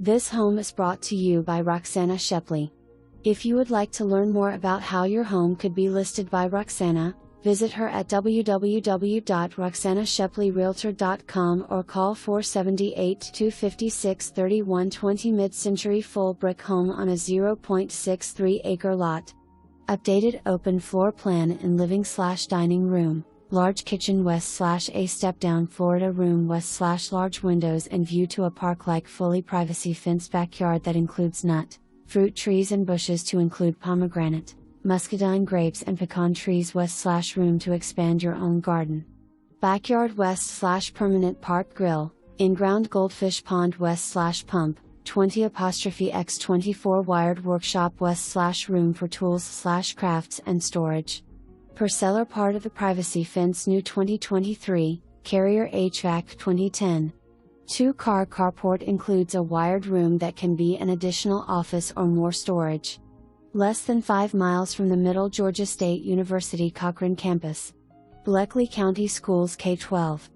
This home is brought to you by Roxana Shepley. If you would like to learn more about how your home could be listed by Roxana, visit her at www.roxanashepleyrealtor.com or call 478-256-3120. Mid-century full brick home on a 0.63 acre lot. Updated open floor plan and living/dining room. Large kitchen west/a step-down Florida room west/large windows and view to a park-like fully privacy fenced backyard that includes nut, fruit trees and bushes to include pomegranate, muscadine grapes and pecan trees west/room to expand your own garden. Backyard west/permanent park grill, in-ground goldfish pond west/pump, 20*x24 wired workshop west/room for tools/crafts and storage. Per seller part of the privacy fence new 2023, Carrier HVAC 2010. 2-car carport includes a wired room that can be an additional office or more storage. Less than 5 miles from the Middle Georgia State University Cochran campus. Bleckley County Schools K-12.